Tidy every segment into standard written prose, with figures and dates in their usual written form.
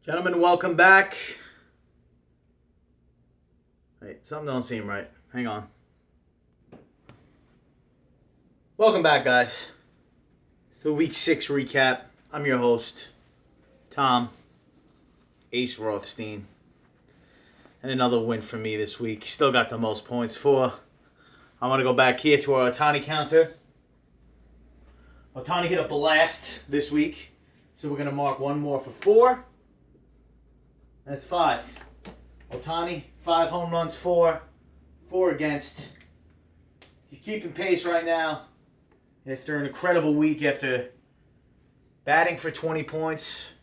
Gentlemen, welcome back. Wait, something don't seem right. Hang on. Welcome back, guys. It's the Week 6 recap. I'm your host, Tom Ace Rothstein. And another win for me this week. Still got the most points for. I want to go back here to our Ohtani counter. Ohtani hit a blast this week. So we're going to mark one more for 4. That's 5. Ohtani, 5 home runs, 4 against. He's keeping pace right now. After an incredible week, after batting for 20 points,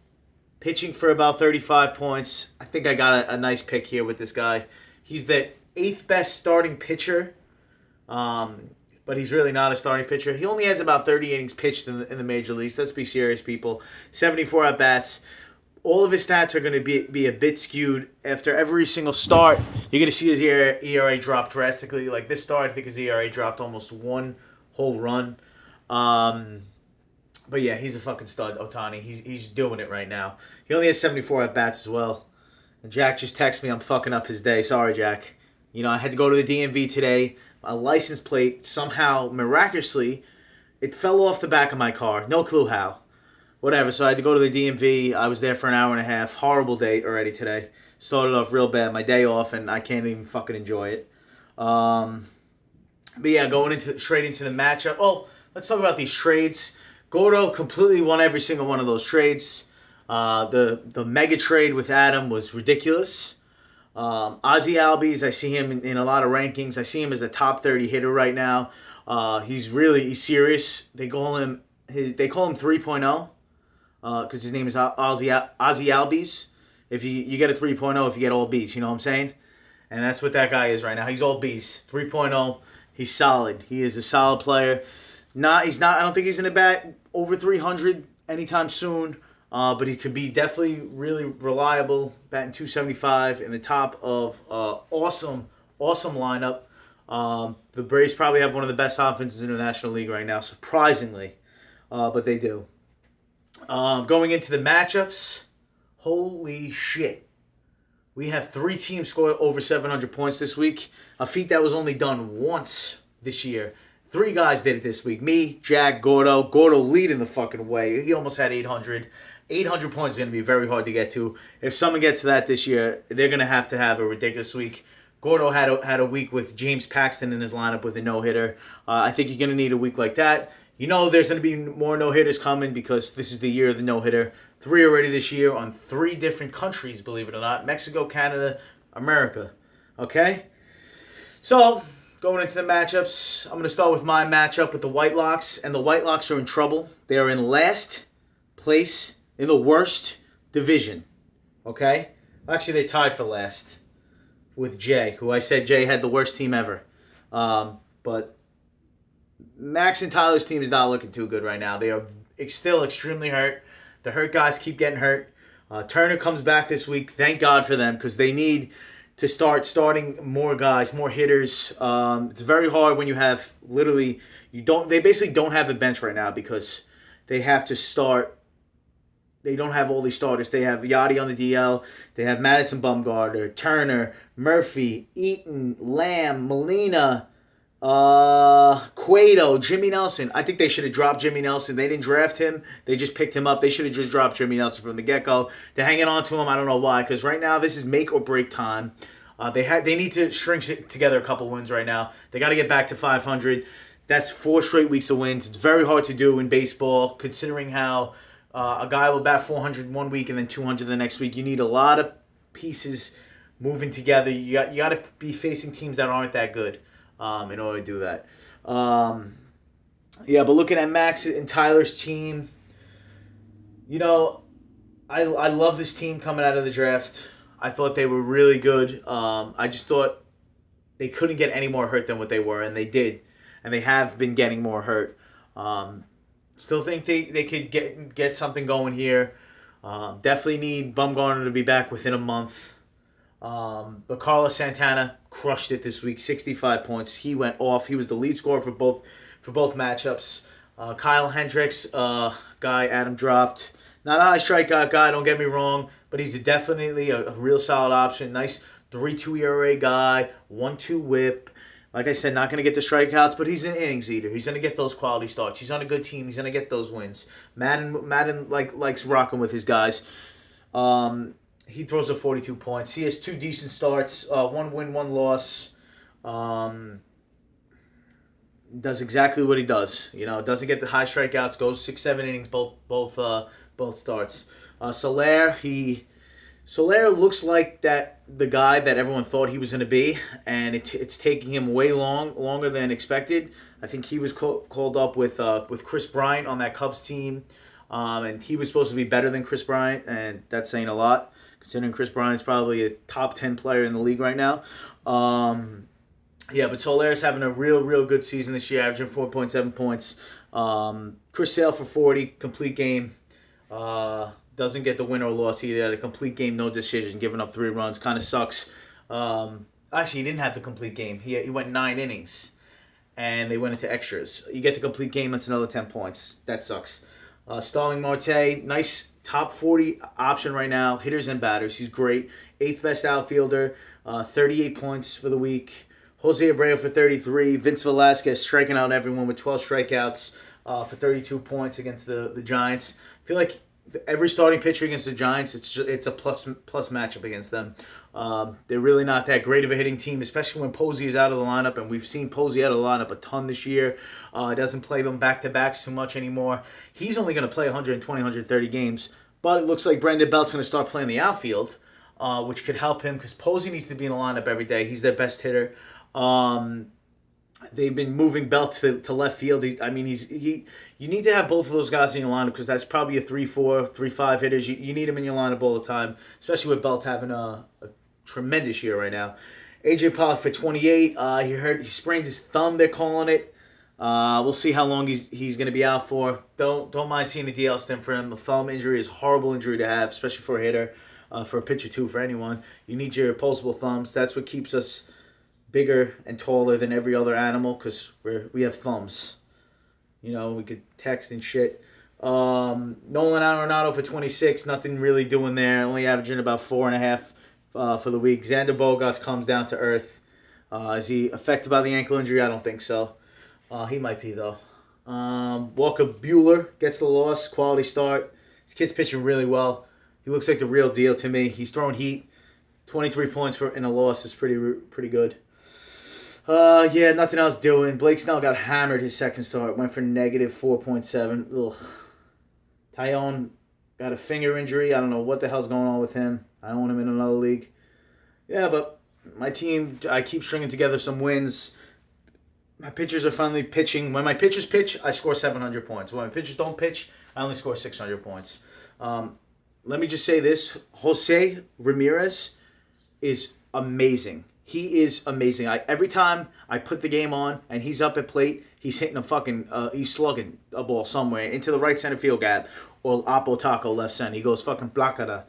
pitching for about 35 points, I think I got a nice pick here with this guy. He's the 8th best starting pitcher, but he's really not a starting pitcher. He only has about 30 innings pitched in the major leagues. Let's be serious, people. 74 at-bats. All of his stats are going to be a bit skewed. After every single start, you're going to see his ERA drop drastically. Like this start, I think his ERA dropped almost 1 whole run. But yeah, he's a fucking stud, Ohtani. He's doing it right now. He only has 74 at-bats as well. And Jack just texted me I'm fucking up his day. Sorry, Jack. You know, I had to go to the DMV today. My license plate, somehow, miraculously, it fell off the back of my car. No clue how. Whatever, so I had to go to the DMV. I was there for an hour and a half. Horrible day already today. Started off real bad. My day off, and I can't even fucking enjoy it. But yeah, going straight into the matchup. Oh, let's talk about these trades. Gordo completely won every single one of those trades. The mega trade with Adam was ridiculous. Ozzy Albies, I see him in a lot of rankings. I see him as a top 30 hitter right now. He's serious. They call him 3.0. Because his name is Ozzy Albies. If you get a 3.0, if you get all B's, you know what I'm saying? And that's what that guy is right now. He's all B's. 3.0. He's solid. He is a solid player. He's not. I don't think he's gonna bat over 300 anytime soon. But he could be definitely really reliable. Batting 275 in the top of awesome lineup. The Braves probably have one of the best offenses in the National League right now, surprisingly. But they do. Going into the matchups, holy shit. We have 3 teams score over 700 points this week. A feat that was only done once this year. 3 guys did it this week. Me, Jack, Gordo. Gordo leading the fucking way. He almost had 800. 800 points is going to be very hard to get to. If someone gets to that this year, they're going to have a ridiculous week. Gordo had a week with James Paxton in his lineup with a no-hitter. I think you're going to need a week like that. You know there's going to be more no-hitters coming because this is the year of the no-hitter. 3 already this year on 3 different countries, believe it or not. Mexico, Canada, America. Okay? So, going into the matchups, I'm going to start with my matchup with the Whitelocks. And the Whitelocks are in trouble. They are in last place in the worst division. Okay? Actually, they tied for last with Jay, who I said Jay had the worst team ever. But Max and Tyler's team is not looking too good right now. They are still extremely hurt. The hurt guys keep getting hurt. Turner comes back this week. Thank God for them because they need to starting more guys, more hitters. It's very hard when you have they basically don't have a bench right now because they have to start. They don't have all these starters. They have Yachty on the DL. They have Madison Bumgarner, Turner, Murphy, Eaton, Lamb, Molina, Cueto, Jimmy Nelson. I think they should have dropped Jimmy Nelson. They didn't draft him. They just picked him up. They should have just dropped Jimmy Nelson from the get-go. They're hanging on to him. I don't know why. Because right now, this is make or break time. They need to string together a couple wins right now. They got to get back to 500. That's 4 straight weeks of wins. It's very hard to do in baseball, considering how a guy will bat 400 one week and then 200 the next week. You need a lot of pieces moving together. You got to be facing teams that aren't that good. In order to do that. Yeah, but looking at Max and Tyler's team, you know, I love this team coming out of the draft. I thought they were really good. I just thought they couldn't get any more hurt than what they were, and they did. And they have been getting more hurt. Still think they could get something going here. Definitely need Bumgarner to be back within a month. But Carlos Santana crushed it this week, 65 points. He went off. He was the lead scorer for both matchups. Kyle Hendricks, guy Adam dropped, Not a high strikeout guy, don't get me wrong, but he's definitely a real solid option. Nice 3.2 ERA guy, 1.2 whip. Like I said, not going to get the strikeouts, but he's an innings eater. He's going to get those quality starts. He's on a good team. He's going to get those wins. Madden likes rocking with his guys. He throws up 42 points. He has two decent starts, one win, one loss. Does exactly what he does. Doesn't get the high strikeouts. Goes 6, 7 innings both starts. Soler looks like the guy that everyone thought he was going to be, and it's taking him way longer than expected. I think he was called up with Chris Bryant on that Cubs team, and he was supposed to be better than Chris Bryant, and that's saying a lot considering Chris Bryant's probably a top 10 player in the league right now. Yeah, but Soler's having a real good season this year, averaging 4.7 points. Chris Sale for 40, complete game. Doesn't get the win or loss. He had a complete game, no decision, giving up 3 runs. Kind of sucks. Actually, he didn't have the complete game. He went 9 innings, and they went into extras. You get the complete game, that's another 10 points. That sucks. Starling Marte, nice top 40 option right now. Hitters and batters. He's great. 8th best outfielder. 38 points for the week. Jose Abreu for 33. Vince Velasquez striking out everyone with 12 strikeouts for 32 points against the Giants. I feel like every starting pitcher against the Giants, it's a plus matchup against them. They're really not that great of a hitting team, especially when Posey is out of the lineup, and we've seen Posey out of the lineup a ton this year. Doesn't play them back-to-backs too much anymore. He's only going to play 120, 130 games, but it looks like Brandon Belt's going to start playing the outfield, which could help him because Posey needs to be in the lineup every day. He's their best hitter. They've been moving Belt to left field. You need to have both of those guys in your lineup because that's probably a 3-4, 3-5 hitters. You need them in your lineup all the time, especially with Belt having a tremendous year right now. AJ Pollock for 28. He sprained his thumb. They're calling it. We'll see how long he's going to be out for. Don't mind seeing the DL stem for him. A thumb injury is a horrible injury to have, especially for a hitter, for a pitcher too, for anyone. You need your opposable thumbs. That's what keeps us bigger and taller than every other animal because we have thumbs. We could text and shit. Nolan Arenado for 26. Nothing really doing there. Only averaging about 4.5 for the week. Xander Bogaerts comes down to earth. Is he affected by the ankle injury? I don't think so. He might be, though. Walker Buehler gets the loss. Quality start. This kid's pitching really well. He looks like the real deal to me. He's throwing heat. 23 points in a loss is pretty good. Yeah, nothing else doing. Blake Snell got hammered his second start. Went for negative 4.7. Ugh. Tyone got a finger injury. I don't know what the hell's going on with him. I own him in another league. Yeah, but my team, I keep stringing together some wins. My pitchers are finally pitching. When my pitchers pitch, I score 700 points. When my pitchers don't pitch, I only score 600 points. Let me just say this. Jose Ramirez is amazing. He is amazing. Every time I put the game on and he's up at plate, he's hitting he's slugging a ball somewhere into the right center field gap or Apo Taco left center. He goes fucking placada.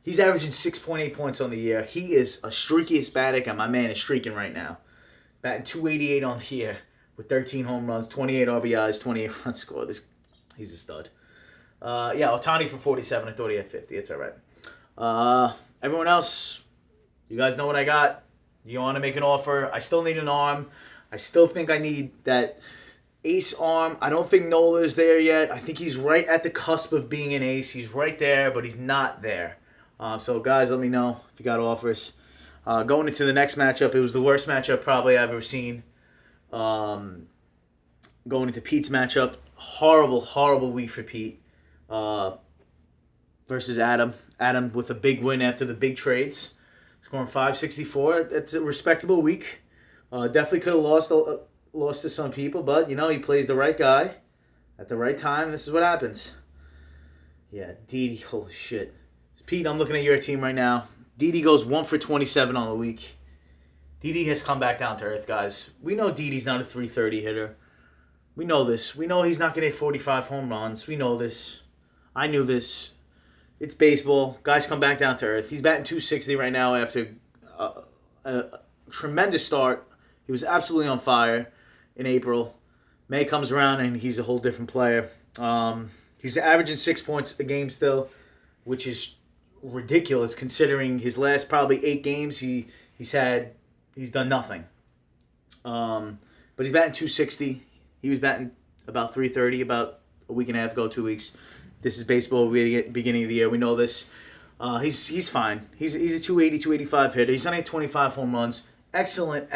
He's averaging 6.8 points on the year. He is a streaky Hispanic, and my man is streaking right now. Batting 288 on the year with 13 home runs, 28 RBIs, 28 runs scored. He's a stud. Ohtani for 47. I thought he had 50. It's all right. Everyone else, you guys know what I got. You want to make an offer. I still need an arm. I still think I need that ace arm. I don't think Nola is there yet. I think he's right at the cusp of being an ace. He's right there, but he's not there. So, guys, let me know if you got offers. Going into the next matchup, it was the worst matchup probably I've ever seen. Going into Pete's matchup, horrible week for Pete versus Adam. Adam with a big win after the big trades. Scoring 564. That's a respectable week. Definitely could have lost to some people, but, he plays the right guy at the right time. This is what happens. Yeah, Didi, holy shit. Pete, I'm looking at your team right now. Didi goes 1 for 27 on the week. Didi has come back down to earth, guys. We know Didi's not a 330 hitter. We know this. We know he's not going to hit 45 home runs. We know this. I knew this. It's baseball. Guys come back down to earth. He's batting 260 right now after a tremendous start. He was absolutely on fire in April. May comes around and he's a whole different player. He's averaging 6 points a game still, which is ridiculous considering his last probably 8 games he's done nothing. But he's batting 260. He was batting about 330 about a week and a half ago, 2 weeks. This is baseball beginning of the year. We know this. He's fine. He's a 280, 285 hitter. He's only 25 home runs. Excellent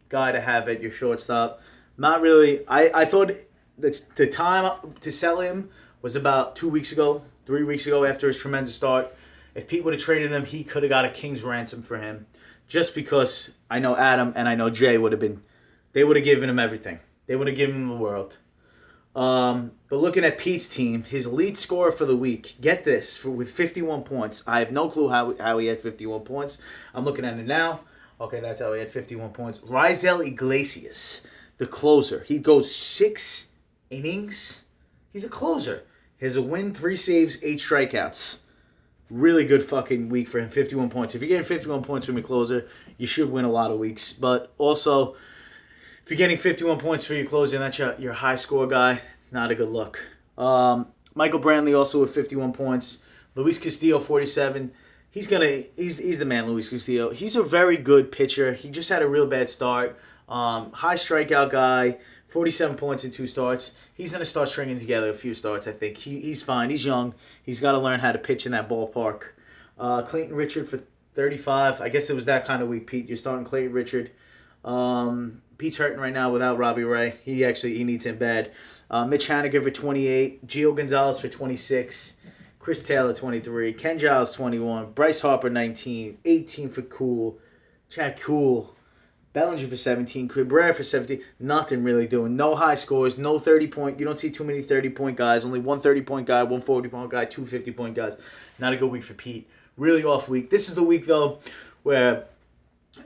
guy to have at your shortstop. Not really. I thought that the time to sell him was about 2 weeks ago, 3 weeks ago after his tremendous start. If Pete would have traded him, he could have got a king's ransom for him. Just because I know Adam and I know Jay they would have given him everything. They would have given him the world. But looking at Pete's team, his lead scorer for the week, get this, with 51 points. I have no clue how he had 51 points. I'm looking at it now. Okay, that's how he had 51 points. Raisel Iglesias, the closer. He goes 6 innings. He's a closer. He has a win, 3 saves, 8 strikeouts. Really good fucking week for him, 51 points. If you're getting 51 points from your closer, you should win a lot of weeks. But also, if you're getting 51 points for your closer and that's your high score guy, not a good look. Michael Brantley also with 51 points. Luis Castillo, 47. He's the man, Luis Castillo. He's a very good pitcher. He just had a real bad start. High strikeout guy, 47 points in 2 starts. He's going to start stringing together a few starts, I think. He's fine. He's young. He's got to learn how to pitch in that ballpark. Clayton Richard for 35. I guess it was that kind of week, Pete. You're starting Clayton Richard. Pete's hurting right now without Robbie Ray. He needs him bad. Mitch Haniger for 28. Gio Gonzalez for 26. Chris Taylor, 23. Ken Giles, 21. Bryce Harper, 19. 18 for Cool. Chad Cool. Bellinger for 17. Cabrera for 17. Nothing really doing. No high scores. No 30-point. You don't see too many 30-point guys. Only one 30-point guy, one 40-point guy, 2 50-point guys. Not a good week for Pete. Really off week. This is the week, though, where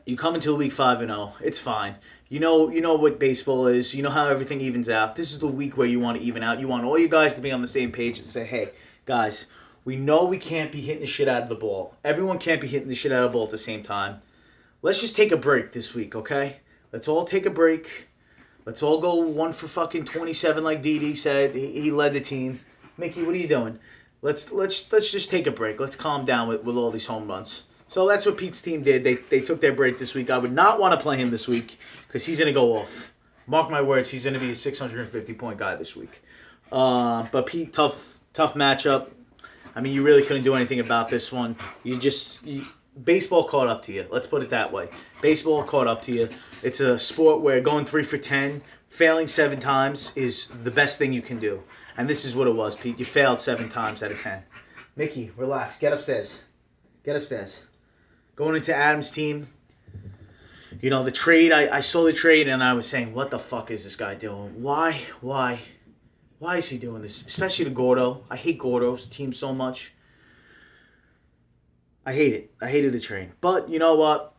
you come into week 5-0. It's fine. You know what baseball is. You know how everything evens out. This is the week where you want to even out. You want all you guys to be on the same page and say, hey, guys, we know we can't be hitting the shit out of the ball. Everyone can't be hitting the shit out of the ball at the same time. Let's just take a break this week, okay? Let's all take a break. Let's all go 1 for fucking 27 like Didi said. He led the team. Mickey, what are you doing? Let's just take a break. Let's calm down with all these home runs. So that's what Pete's team did. They took their break this week. I would not want to play him this week because he's going to go off. Mark my words, he's going to be a 650-point guy this week. But Pete, tough matchup. I mean, you really couldn't do anything about this one. Baseball caught up to you. Let's put it that way. Baseball caught up to you. It's a sport where going 3 for 10, failing 7 times is the best thing you can do. And this is what it was, Pete. You failed 7 times out of 10. Mickey, relax. Get upstairs. Going into Adam's team, the trade, I saw the trade and I was saying, what the fuck is this guy doing? Why is he doing this? Especially to Gordo. I hate Gordo's team so much. I hate it. I hated the trade. But you know what?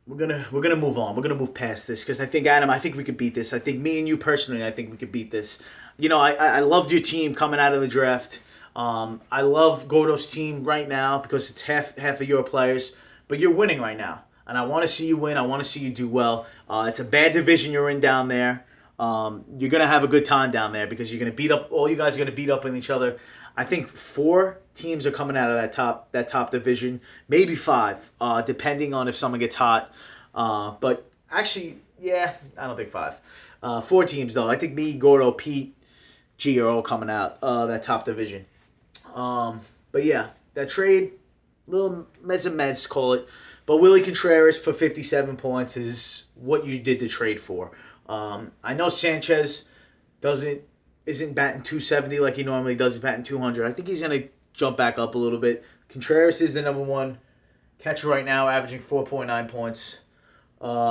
We're gonna move on. We're gonna move past this because I think Adam, I think we could beat this. I think me and you personally, I think we could beat this. I loved your team coming out of the draft. I love Gordo's team right now because it's half of your players, but you're winning right now, and I want to see you win. I want to see you do well. It's a bad division you're in down there. You're gonna have a good time down there because you're gonna beat up. All you guys are gonna beat up on each other. I think 4 teams are coming out of that top division, maybe 5, depending on if someone gets hot. But actually, yeah, I don't think 5. 4 teams though. I think me, Gordo, Pete, G are all coming out that top division. But yeah, that trade, little meds call it. But Willie Contreras for 57 points is what you did the trade for. I know Sanchez isn't batting 270 like he normally does. He's batting 200. I think he's going to jump back up a little bit. Contreras is the number 1 catcher right now, averaging 4.9 points.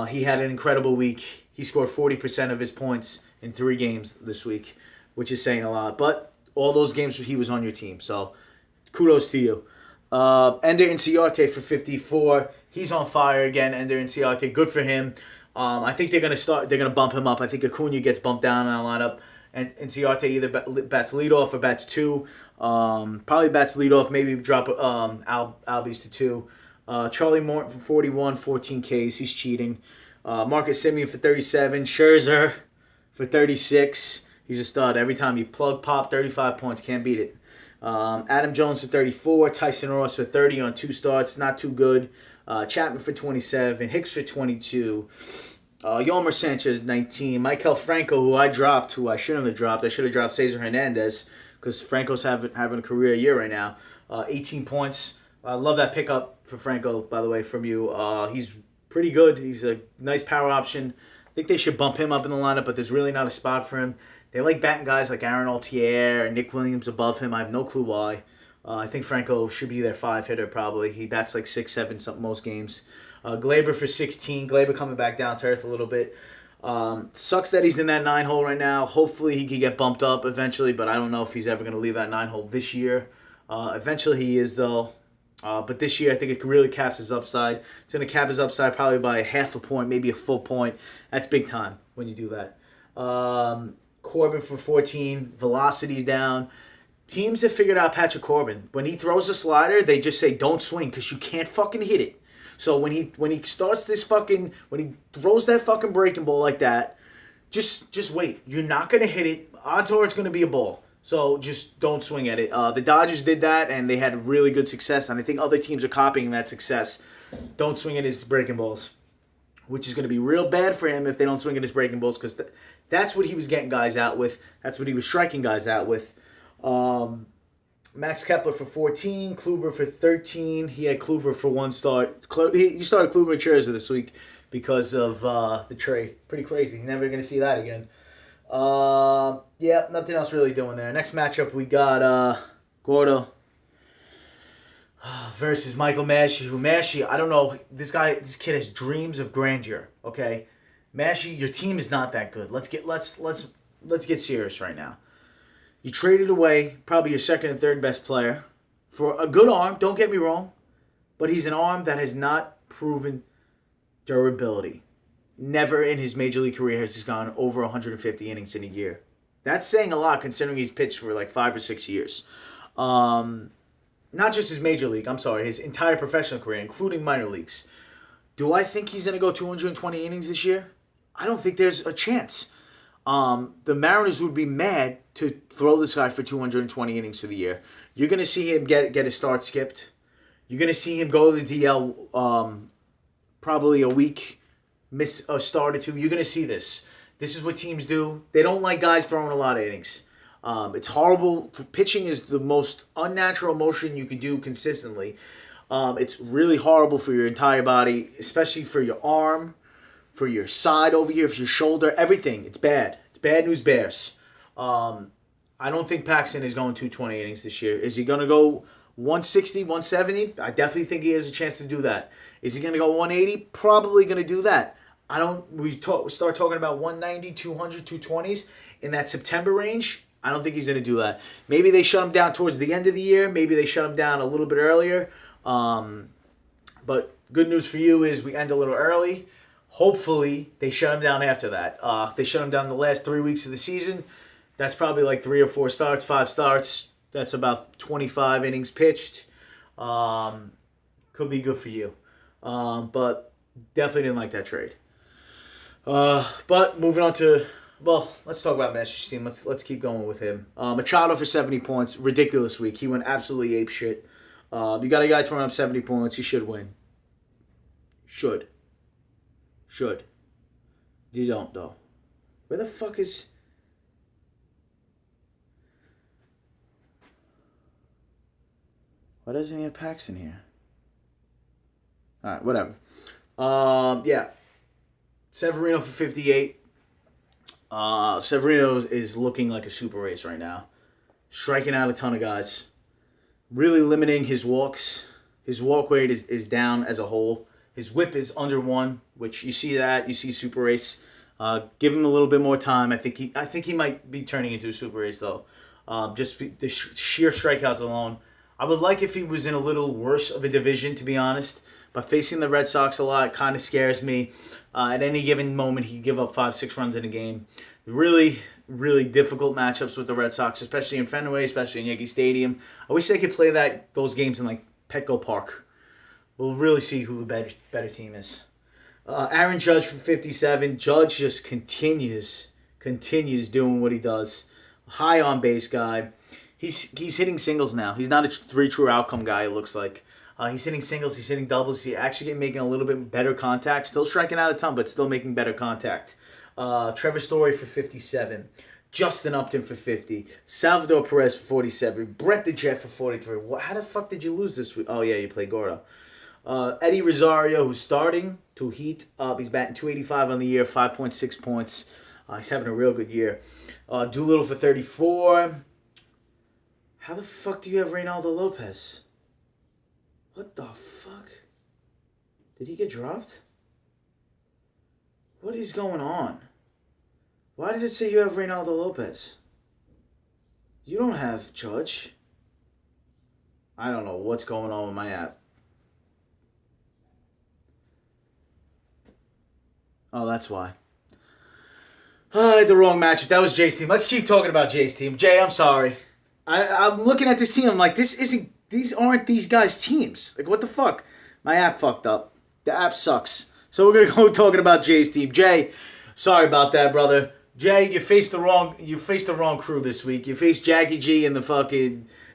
He had an incredible week. He scored 40% of his points in 3 games this week, which is saying a lot. But all those games he was on your team, so kudos to you. Ender Inciarte for 54. He's on fire again, Ender Inciarte. Good for him. I think they're gonna bump him up. I think Acuna gets bumped down in our lineup. And Inciarte either bats leadoff or bats 2. Probably bats leadoff, maybe drop Albies to 2. Charlie Morton for 41, 14 Ks. He's cheating. Marcus Semien for 37. Scherzer for 36. He's a stud. Every time you plug pop, 35 points, can't beat it. Adam Jones for 34, Tyson Ross for 30 on 2 starts, not too good. Chapman for 27, Hicks for 22. Yolmer Sanchez, 19. Michael Franco, who I dropped, who I shouldn't have dropped. I should have dropped Cesar Hernandez because Franco's having a career year right now. 18 points. I love that pickup for Franco, by the way, from you. He's pretty good. He's a nice power option. I think they should bump him up in the lineup, but there's really not a spot for him. They like batting guys like Aaron Altier and Nick Williams above him. I have no clue why. I think Franco should be their 5-hitter probably. He bats like 6, 7 something most games. Glaber for 16. Glaber coming back down to earth a little bit. Sucks that he's in that 9 hole right now. Hopefully he can get bumped up eventually, but I don't know if he's ever going to leave that 9 hole this year. Eventually he is though. But this year I think it really caps his upside. It's going to cap his upside probably by a half a point, maybe a full point. That's big time when you do that. Corbin for 14. Velocity's down. Teams have figured out Patrick Corbin. When he throws a slider, they just say don't swing because you can't fucking hit it. So when he starts when he throws that fucking breaking ball like that, just wait. You're not gonna hit it. Odds are it's gonna be a ball. So just don't swing at it. The Dodgers did that and they had really good success, and I think other teams are copying that success. Don't swing at his breaking balls, which is gonna be real bad for him if they don't swing at his breaking balls because that's what he was getting guys out with. That's what he was striking guys out with. Max Kepler for 14, Kluber for 13. He had Kluber for 1 start. He started Kluber and Scherzer this week because of the trade. Pretty crazy. Never going to see that again. Yeah, nothing else really doing there. Next matchup, we got Gordo versus Michael Massey. Massey, I don't know. This kid has dreams of grandeur. Okay, Massey, your team is not that good. Let's get serious right now. You traded away probably your second and third best player for a good arm, don't get me wrong, but he's an arm that has not proven durability. Never in his major league career has he gone over 150 innings in a year. That's saying a lot considering he's pitched for like 5 or 6 years. Not just his major league, his entire professional career, including minor leagues. Do I think he's going to go 220 innings this year? I don't think there's a chance. The Mariners would be mad to throw this guy for 220 innings for the year. You're going to see him get his start skipped. You're going to see him go to the DL probably a week, miss a start or two. You're going to see this. This is what teams do. They don't like guys throwing a lot of innings. It's horrible. Pitching is the most unnatural motion you can do consistently. It's really horrible for your entire body, especially for your arm, for your side over here, for your shoulder, everything. It's bad. It's bad news bears. I don't think Paxton is going 220 innings this year. Is he going to go 160, 170? I definitely think he has a chance to do that. Is he going to go 180? Probably going to do that. We start talking about 190, 200, 220s in that September range. I don't think he's going to do that. Maybe they shut him down towards the end of the year. Maybe they shut him down a little bit earlier. But good news for you is we end a little early. Hopefully, they shut him down after that. If they shut him down the last 3 weeks of the season, that's probably like 3 or 4 starts, 5 starts. That's about 25 innings pitched. Could be good for you. But definitely didn't like that trade. But moving on to, let's talk about Master's team. Let's keep going with him. Machado for 70 points. Ridiculous week. He went absolutely apeshit. You got a guy throwing up 70 points. He should win. Should. You don't, though. Where the fuck is... Why doesn't he have Paxton here? Alright, whatever. Yeah. Severino for 58. Severino is looking like a super race right now. Striking out a ton of guys. Really limiting his walks. His walk rate is down as a whole. His whip is under 1, which you see that. You see super race. Give him a little bit more time. I think he might be turning into a super race though. Just the sheer strikeouts alone. I would like if he was in a little worse of a division, to be honest. But facing the Red Sox a lot kind of scares me. At any given moment, he'd give up 5-6 runs in a game. Really, really difficult matchups with the Red Sox, especially in Fenway, especially in Yankee Stadium. I wish they could play those games in like Petco Park. We'll really see who the better team is. Aaron Judge for 57. Judge just continues continues doing what he does. High on base guy. He's hitting singles now. He's not a three true outcome guy, it looks like. He's hitting singles, he's hitting doubles. He's actually making a little bit better contact. Still striking out a ton, but still making better contact. Trevor Story for 57. Justin Upton for 50. Salvador Perez for 47. Brett the Jet for 43. How the fuck did you lose this week? Oh, yeah, you played Gordo. Eddie Rosario, who's starting to heat up. He's batting 285 on the year, 5.6 points. He's having a real good year. Doolittle for 34. How the fuck do you have Reynaldo Lopez? What the fuck? Did he get dropped? What is going on? Why does it say you have Reynaldo Lopez? You don't have Judge. I don't know what's going on with my app. Oh, that's why. I had the wrong matchup. That was Jay's team. Let's keep talking about Jay's team. Jay, I'm sorry. I'm looking at this team. I'm like, these aren't these guys' teams. Like, what the fuck? My app fucked up. The app sucks. So we're gonna go talking about Jay's team. Jay, sorry about that, brother. Jay, you faced the wrong crew this week. You faced Jackie G and the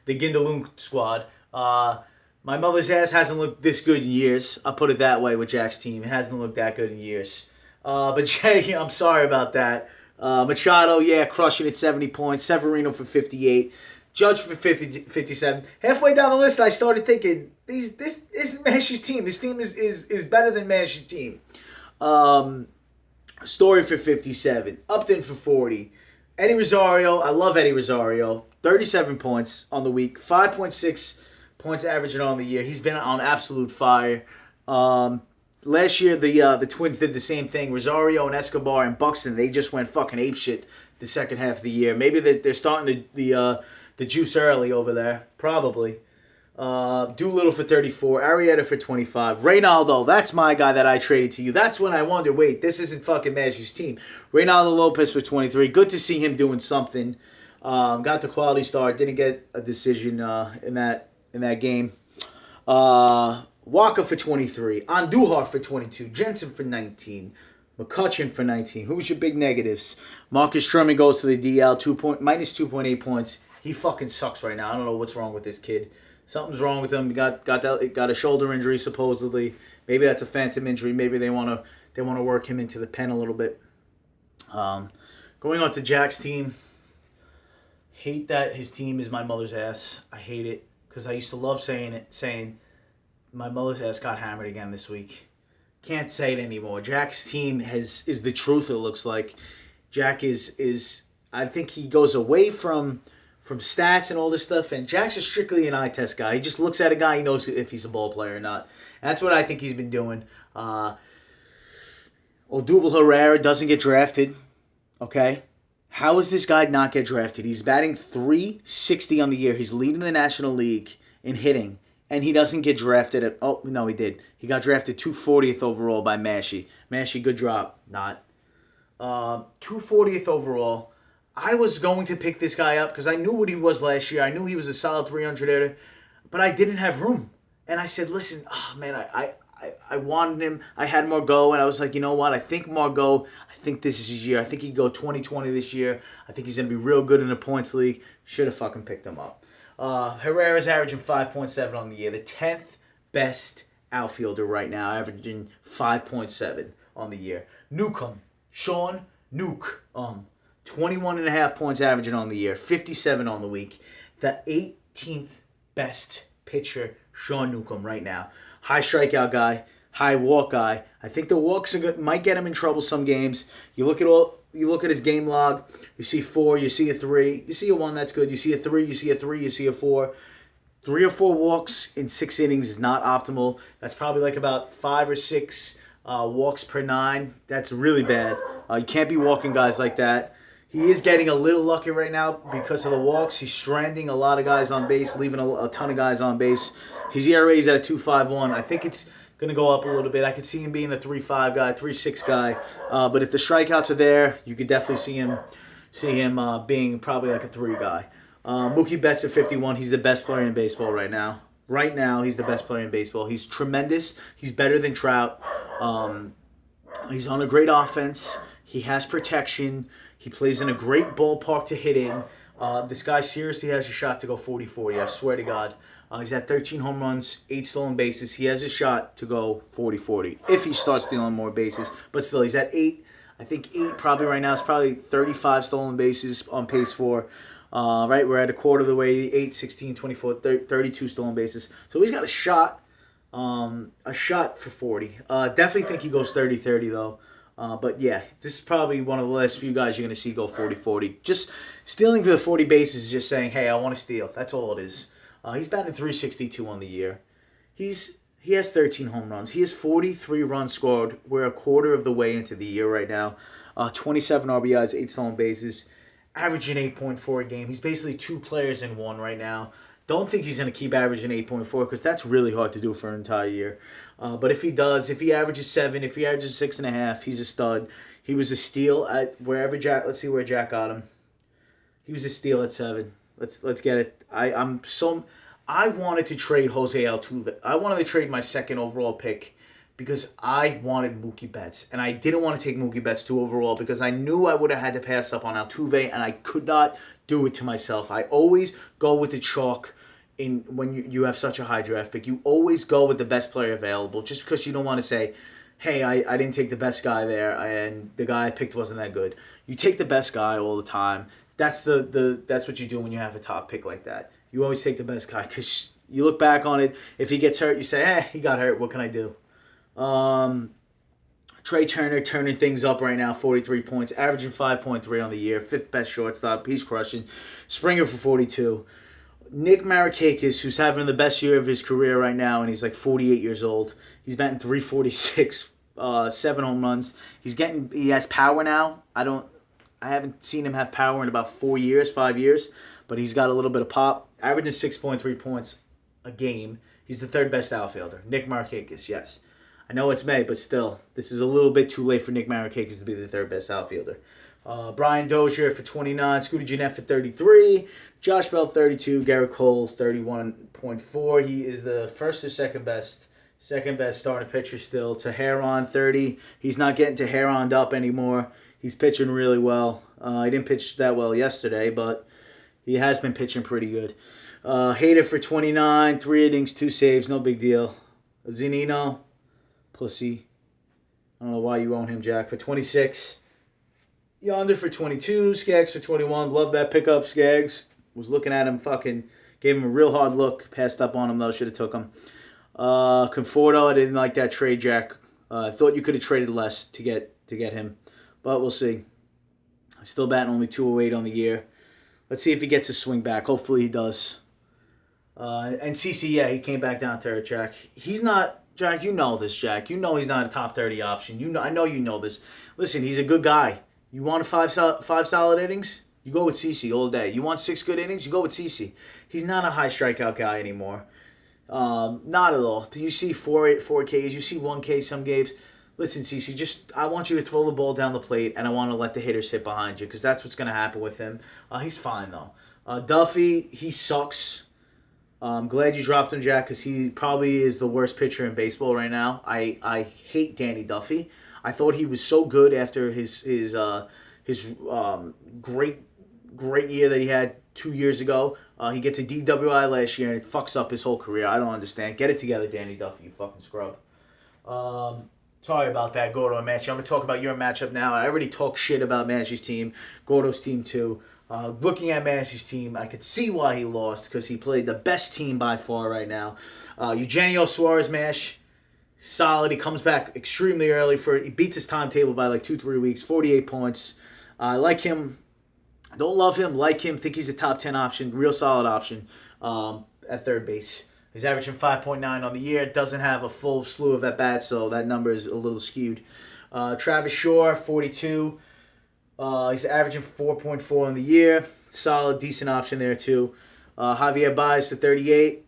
Gindaloon squad. My mother's ass hasn't looked this good in years. I'll put it that way with Jack's team. It hasn't looked that good in years. But Jay, I'm sorry about that. Machado, yeah, crushing at 70 points. Severino for 58. Judge for 57. Halfway down the list, I started thinking, this isn't Mash's team. This team is better than Mash's team. Story for 57. Upton for 40. Eddie Rosario, I love Eddie Rosario. 37 points on the week. 5.6 points averaging on the year. He's been on absolute fire. Last year, the Twins did the same thing. Rosario and Escobar and Buxton, they just went fucking apeshit the second half of the year. Maybe they're starting the juice early over there. Probably. Doolittle for 34. Arrieta for 25. Reynaldo, that's my guy that I traded to you. That's when I wondered, wait, this isn't fucking Magic's team. Reynaldo Lopez for 23. Good to see him doing something. Got the quality start. Didn't get a decision in that game. Walker for 23. Andujar for 22. Jensen for 19. McCutchen for 19. Who's your big negatives? Marcus Stroman goes to the DL, minus 2.8 points. He fucking sucks right now. I don't know what's wrong with this kid. Something's wrong with him. He got a shoulder injury supposedly. Maybe that's a phantom injury. Maybe they want to work him into the pen a little bit. Going on to Jack's team. Hate that his team is my mother's ass. I hate it because I used to love saying my mother's ass got hammered again this week. Can't say it anymore. Jack's team is the truth, it looks like. Jack is I think he goes away from stats and all this stuff, and Jack's is strictly an eye test guy. He just looks at a guy, he knows if he's a ball player or not. And that's what I think he's been doing. Odubel Herrera doesn't get drafted. Okay? How does this guy not get drafted? He's batting .360 on the year. He's leading the National League in hitting. And he doesn't get drafted at... Oh, no, he did. He got drafted 240th overall by Massey. Massey, good drop. Not. 240th overall. I was going to pick this guy up because I knew what he was last year. I knew he was a solid 300 hitter. But I didn't have room. And I said, listen, man, I wanted him. I had Margot, and I was like, you know what? I think Margot, I think this is his year. I think he'd go 20-20 this year. I think he's going to be real good in the points league. Should have fucking picked him up. Herrera's averaging 5.7 on the year. The 10th best outfielder right now, averaging 5.7 on the year. Newcomb, Sean Nuke, 21.5 points averaging on the year, 57 on the week. The 18th best pitcher, Sean Newcomb, right now. High strikeout guy, high walk guy. I think the walks might get him in trouble some games. You look at his game log. You see 4. You see a 3. You see a 1. That's good. You see a 3. You see a 3. You see a 4. 3 or 4 walks in 6 innings is not optimal. That's probably like about 5 or 6 walks per 9. That's really bad. You can't be walking guys like that. He is getting a little lucky right now because of the walks. He's stranding a lot of guys on base, leaving a ton of guys on base. His ERA is at a 2.51. I think it's going to go up a little bit. I could see him being a 3.5 guy, 3.6 guy. But if the strikeouts are there, you could definitely see him being probably like a 3 guy. Mookie Betts at 51. He's the best player in baseball right now. Right now, he's the best player in baseball. He's tremendous. He's better than Trout. He's on a great offense. He has protection. He plays in a great ballpark to hit in. This guy seriously has a shot to go 40-40. I swear to God. He's at 13 home runs, 8 stolen bases. He has a shot to go 40-40 if he starts stealing more bases. But still, he's at 8. I think 8 probably right now is probably 35 stolen bases on pace for. Right, we're at a quarter of the way, 8, 16, 24, 32 stolen bases. So he's got a shot for 40. Definitely think he goes 30-30 though. But yeah, this is probably one of the last few guys you're going to see go 40-40. Just stealing for the 40 bases is just saying, hey, I want to steal. That's all it is. He's batting 362 on the year. He has 13 home runs. He has 43 runs scored. We're a quarter of the way into the year right now. 27 RBIs, 8 stolen bases, averaging 8.4 a game. He's basically 2 players in one right now. Don't think he's going to keep averaging 8.4 because that's really hard to do for an entire year. But if he does, if he averages 7, if he averages 6.5, he's a stud. He was a steal at wherever Jack. Let's see where Jack got him. He was a steal at 7. Let's get it. I wanted to trade Jose Altuve. I wanted to trade my second overall pick because I wanted Mookie Betts. And I didn't want to take Mookie Betts 2 overall because I knew I would have had to pass up on Altuve, and I could not do it to myself. I always go with the chalk when you have such a high draft pick. You always go with the best player available just because you don't want to say, hey, I didn't take the best guy there and the guy I picked wasn't that good. You take the best guy all the time. That's that's what you do when you have a top pick like that. You always take the best guy because you look back on it. If he gets hurt, you say, he got hurt. What can I do? Trey Turner turning things up right now, 43 points, averaging 5.3 on the year, 5th best shortstop. He's crushing. Springer for 42. Nick Markakis, who's having the best year of his career right now, and he's like 48 years old. He's batting 346, 7 home runs. He has power now. I haven't seen him have power in about 5 years, but he's got a little bit of pop. Averaging 6.3 points a game. He's the 3rd best outfielder. Nick Markakis, yes. I know it's May, but still, this is a little bit too late for Nick Markakis to be the 3rd best outfielder. Brian Dozier for 29, Scooter Gennett for 33, Josh Bell 32, Garrett Cole 31.4. He is the 1st or 2nd best starting pitcher still. Teheran 30. He's not getting Teheran'd up anymore. He's pitching really well. He didn't pitch that well yesterday, but he has been pitching pretty good. Hader for 29, 3 innings, 2 saves, no big deal. Zunino, pussy. I don't know why you own him, Jack, for 26. Yonder for 22, Skaggs for 21. Love that pickup, Skaggs. Was looking at him, gave him a real hard look. Passed up on him, though. Should have took him. Conforto, I didn't like that trade, Jack. I thought you could have traded less to get him. But we'll see. Still batting only 208 on the year. Let's see if he gets a swing back. Hopefully he does. And CC, yeah, he came back down to earth, Jack. He's not, Jack, you know this, Jack. You know he's not a top 30 option. I know you know this. Listen, he's a good guy. You want 5 solid innings? You go with CC all day. You want 6 good innings? You go with CC. He's not a high strikeout guy anymore. Not at all. Do you see 4 Ks? You see 1 K some games? Listen, CC, I want you to throw the ball down the plate, and I want to let the hitters hit behind you, because that's what's going to happen with him. He's fine, though. Duffy, he sucks. I'm glad you dropped him, Jack, because he probably is the worst pitcher in baseball right now. I hate Danny Duffy. I thought he was so good after his great year that he had 2 years ago. He gets a DWI last year, and it fucks up his whole career. I don't understand. Get it together, Danny Duffy, you fucking scrub. Sorry about that, Gordo and Matchy. I'm going to talk about your matchup now. I already talked shit about Matchy's team, Gordo's team too. Looking at Matchy's team, I could see why he lost, because he played the best team by far right now. Eugenio Suarez, Mash, solid. He comes back extremely early. He beats his timetable by like 2-3 weeks, 48 points. I like him. Don't love him, like him, think he's a top 10 option, real solid option at third base. He's averaging 5.9 on the year. Doesn't have a full slew of at-bats, so that number is a little skewed. Travis Shaw, 42. He's averaging 4.4 on the year. Solid, decent option there, too. Javier Baez for 38.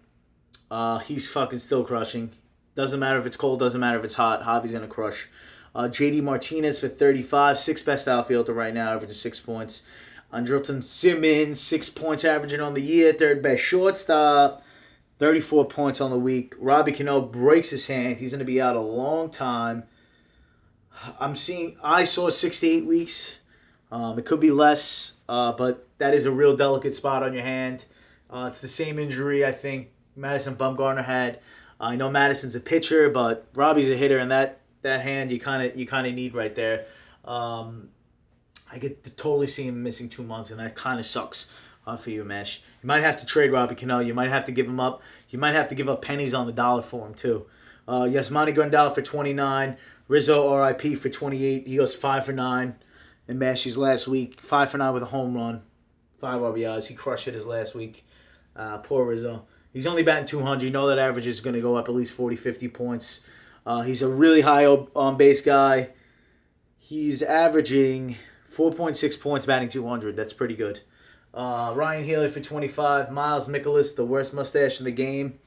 He's fucking still crushing. Doesn't matter if it's cold, doesn't matter if it's hot. Javi's going to crush. JD Martinez for 35. 6th best outfielder right now, averaging 6 points. Andrelton Simmons, 6 points averaging on the year. 3rd best shortstop. 34 points on the week. Robbie Cano breaks his hand. He's going to be out a long time. I saw 6 to 8 weeks. It could be less, but that is a real delicate spot on your hand. It's the same injury I think Madison Bumgarner had. I know Madison's a pitcher, but Robbie's a hitter, and that hand you kind of need right there. Um, I get to totally see him missing 2 months, and that kind of sucks for you, Mesh. You might have to trade Robbie Cano. You might have to give him up. You might have to give up pennies on the dollar for him too. Yasmani Grandal for 29. Rizzo RIP for 28. He goes 5 for 9 in Mash's last week. 5 for 9 with a home run, 5 RBIs. He crushed it his last week. Poor Rizzo. He's only batting 200. You know that average is going to go up at least 40, 50 points. He's a really high on base guy. He's averaging 4.6 points batting 200. That's pretty good. Ryan Healy for 25. Miles Mikolas, the worst mustache in the game,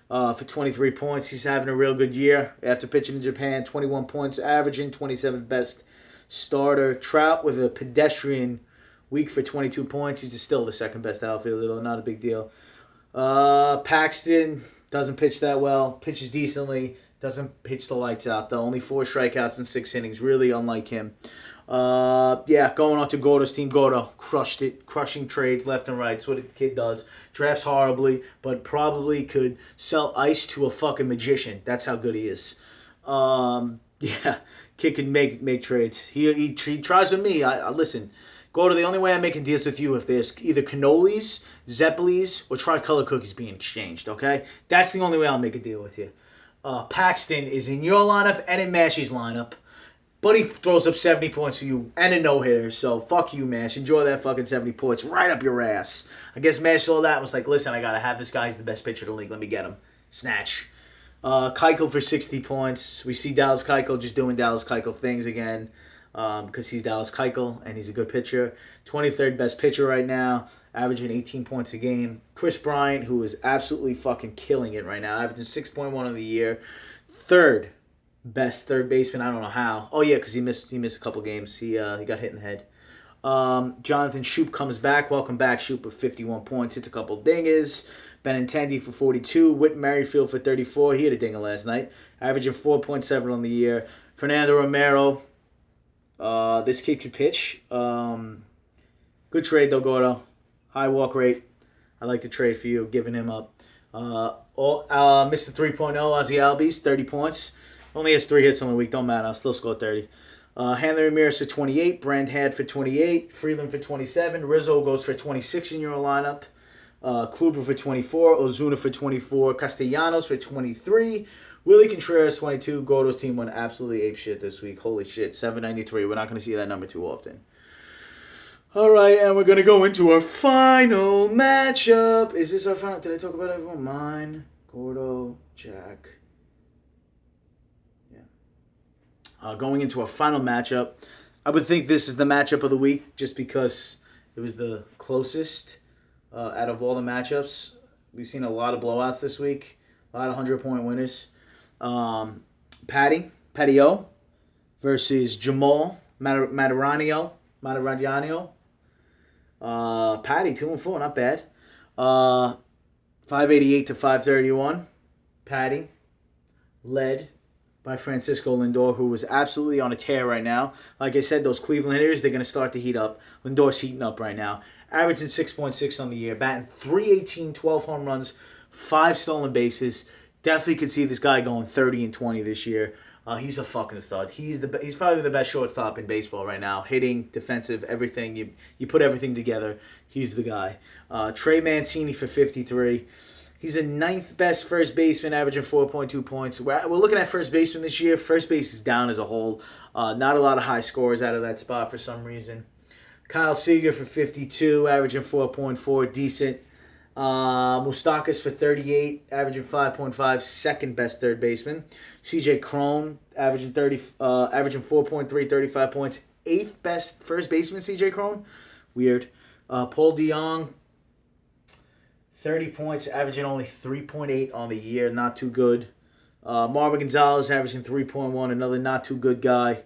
for 23 points. He's having a real good year after pitching in Japan. 21 points, averaging 27th best starter. Trout with a pedestrian week for 22 points. He's still the second best outfielder, though. Not a big deal. Paxton doesn't pitch that well. Pitches decently. Doesn't pitch the lights out, though. Only 4 strikeouts in 6 innings. Really unlike him. Going on to Gordo's team. Gordo crushed it. Crushing trades left and right. That's what the kid does. Drafts horribly, but probably could sell ice to a fucking magician. That's how good he is. Kid can make trades. He tries with me. I listen. Gordo, the only way I'm making deals with you if there's either cannolis, Zeppelis, or tricolor cookies being exchanged, okay? That's the only way I'll make a deal with you. Paxton is in your lineup and in Mashy's lineup. But he throws up 70 points for you and a no-hitter. So, fuck you, Mash. Enjoy that fucking 70 points right up your ass. I guess Mash saw that and was like, listen, I got to have this guy. He's the best pitcher in the league. Let me get him. Snatch. Keuchel for 60 points. We see Dallas Keuchel just doing Dallas Keuchel things again because he's Dallas Keuchel and he's a good pitcher. 23rd best pitcher right now, averaging 18 points a game. Chris Bryant, who is absolutely fucking killing it right now, averaging 6.1 on the year. Third best third baseman. I don't know how. Oh yeah, because he missed a couple games. He got hit in the head. Jonathan Schoop comes back. Welcome back, Schoop, with 51 points. Hits a couple dingers. Benintendi for 42. Whit Merrifield for 34. He had a dinger last night. Averaging 4.7 on the year. Fernando Romero. This kid could pitch. Good trade though, Gordo. High walk rate. I like the trade for you, giving him up. Mr. 3.0, Ozzy Albies, 30 points. Only has 3 hits on the week. Don't matter. I'll still score 30. Hanley Ramirez for 28. Brand Had for 28. Freeland for 27. Rizzo goes for 26 in your lineup. Kluber for 24. Ozuna for 24. Castellanos for 23. Willie Contreras 22. Gordo's team went absolutely ape shit this week. Holy shit. 793. We're not going to see that number too often. All right, and we're going to go into our final matchup. Is this our final? Did I talk about everyone? Mine, Gordo, Jack. Going into our final matchup, I would think this is the matchup of the week just because it was the closest out of all the matchups. We've seen a lot of blowouts this week, a lot of 100-point winners. Patty O versus Jamal Maturano. Patty 2-4, not bad. 588 to 531. Patty led by Francisco Lindor, who is absolutely on a tear right now. Like I said, those Cleveland hitters, they're going to start to heat up. Lindor's heating up right now. Averaging 6.6 on the year. Batting 318, 12 home runs, 5 stolen bases. Definitely could see this guy going 30-20 this year. He's a fucking stud. He's probably the best shortstop in baseball right now. Hitting, defensive, everything. You put everything together, he's the guy. Trey Mancini for 53. He's the 9th best first baseman, averaging 4.2 points. We're looking at first baseman this year. First base is down as a whole. Not a lot of high scores out of that spot for some reason. Kyle Seager for 52, averaging 4.4, decent. Moustakas for 38, averaging 5.5, second best third baseman. CJ Cron averaging 4.3, 35 points, 8th best first baseman. CJ Cron, weird. Paul DeJong, 30 points, averaging only 3.8 on the year, not too good. Marvin Gonzalez averaging 3.1, another not too good guy.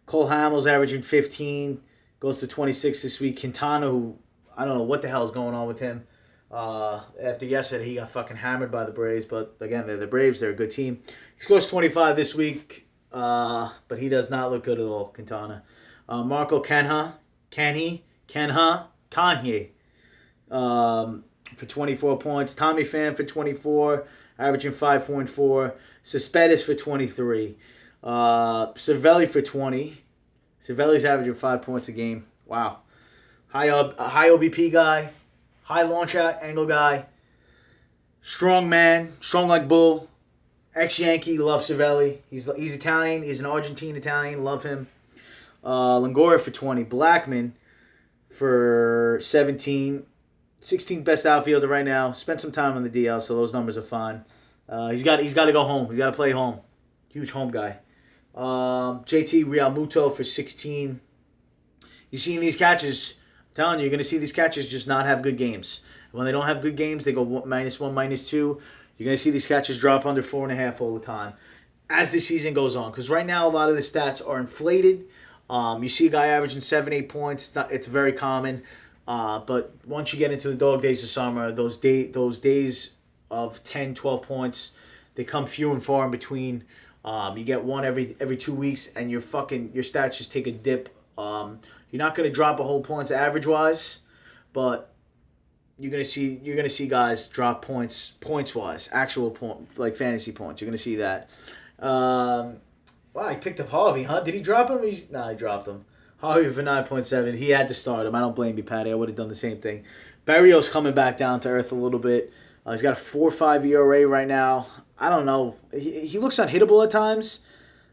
Cole Hamels averaging 15, goes to 26 this week. Quintana, who I don't know what the hell is going on with him. After yesterday, he got fucking hammered by the Braves, but again, they're the Braves. They're a good team. He scores 25 this week. but he does not look good at all, Quintana. Marco Kanye, for 24 points. Tommy Pham for 24, averaging 5.4. Cespedes for 23. Cervelli for 20. Cervelli's averaging 5 points a game. Wow. High OBP guy. High launch angle guy. Strong man. Strong like bull. Ex-Yankee. Love Cervelli. He's Italian. He's an Argentine Italian. Love him. Longoria for 20. Blackman for 17. 16th best outfielder right now. Spent some time on the DL, so those numbers are fine. He's got to go home. He's got to play home. Huge home guy. JT Realmuto for 16. You're seeing these catches. I'm telling you, you're going to see these catches just not have good games. When they don't have good games, they go -1, -2. You're going to see these catches drop under 4.5 all the time as the season goes on. Because right now, a lot of the stats are inflated. You see a guy averaging 7, 8 points. It's very common. But once you get into the dog days of summer, those days of 10, 12 points, they come few and far in between. You get one every 2 weeks, and your stats just take a dip. You're not gonna drop a whole points average wise, but you're gonna see guys drop points wise, actual point like fantasy points. You're gonna see that. Wow, he picked up Harvey, huh? Did he drop him? He dropped him. Harvey for 9.7. He had to start him. I don't blame you, Patty. I would have done the same thing. Barrios coming back down to earth a little bit. He's got a 4.5 ERA right now. I don't know. He looks unhittable at times,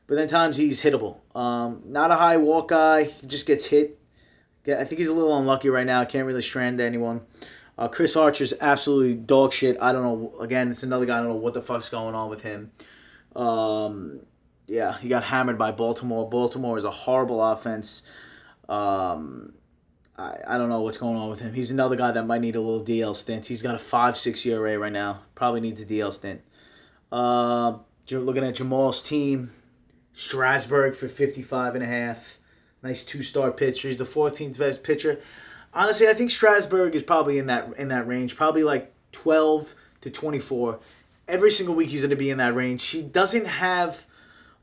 but then times he's hittable. Not a high walk guy. He just gets hit. I think he's a little unlucky right now. Can't really strand anyone. Chris Archer's absolutely dog shit. I don't know. Again, it's another guy. I don't know what the fuck's going on with him. Yeah, he got hammered by Baltimore. Baltimore is a horrible offense. I don't know what's going on with him. He's another guy that might need a little DL stint. He's got a 5.6 ERA right now. Probably needs a DL stint. Looking at Jamal's team, Strasburg for 55.5. Nice 2-star pitcher. He's the 14th best pitcher. Honestly, I think Strasburg is probably in that range. Probably like 12 to 24. Every single week he's going to be in that range. He doesn't have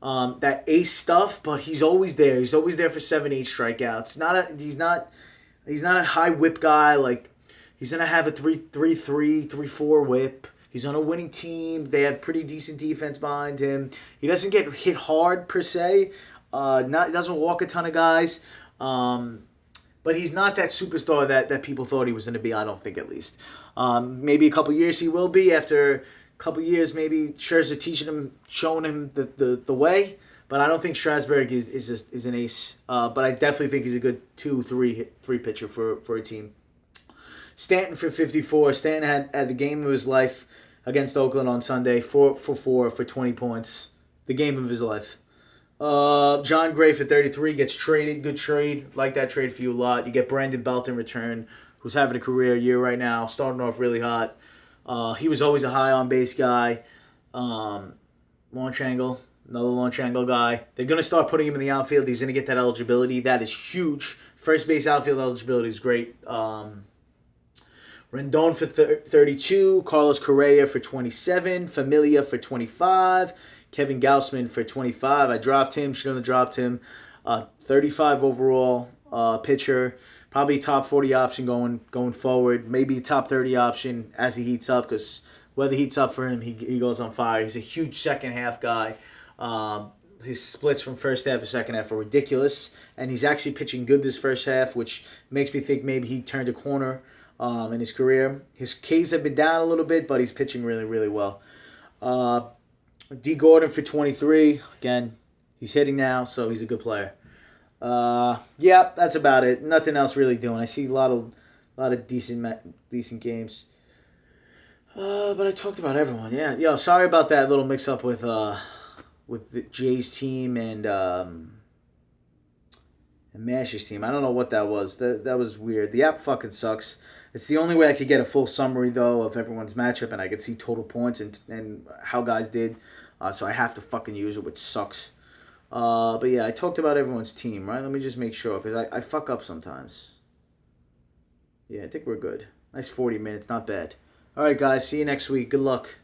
that ace stuff, but he's always there. He's always there for 7, 8 strikeouts. He's not a high whip guy. Like, he's gonna have a 3.33, 3.4 whip. He's on a winning team. They have pretty decent defense behind him. He doesn't get hit hard per se. He doesn't walk a ton of guys. But he's not that superstar that people thought he was gonna be. I don't think, at least. Maybe a couple years he will be. After a couple years, maybe Scherzer showing him the way. But I don't think Strasburg is an ace. But I definitely think he's a good 2-3 pitcher for a team. Stanton for 54. Stanton had the game of his life against Oakland on Sunday. 4 for 4 for 20 points. The game of his life. John Gray for 33 gets traded. Good trade. Like that trade for you a lot. You get Brandon Belt in return, who's having a career year right now. Starting off really hot. He was always a high on base guy. Launch angle. Another launch angle guy. They're going to start putting him in the outfield. He's going to get that eligibility. That is huge. First base outfield eligibility is great. Rendon for 32. Carlos Correa for 27. Familia for 25. Kevin Gausman for 25. I dropped him. Shouldn't have dropped him. 35 overall pitcher. Probably top 40 option going forward. Maybe top 30 option as he heats up, because weather heats up for him, he goes on fire. He's a huge second half guy. His splits from first half to second half are ridiculous, and he's actually pitching good this first half, which makes me think maybe he turned a corner in his career. His Ks have been down a little bit, but he's pitching really, really well. D. Gordon for 23. Again, he's hitting now, so he's a good player. Yeah, that's about it. Nothing else really doing. I see a lot of decent games. But I talked about everyone. Yeah, yo, sorry about that little mix up with the Jays team and Mash's team. I don't know what that was. That was weird. The app fucking sucks. It's the only way I could get a full summary though of everyone's matchup, and I could see total points and how guys did. So I have to fucking use it, which sucks. But yeah, I talked about everyone's team, right? Let me just make sure, because I fuck up sometimes. Yeah, I think we're good. Nice 40 minutes, not bad. All right, guys, see you next week. Good luck.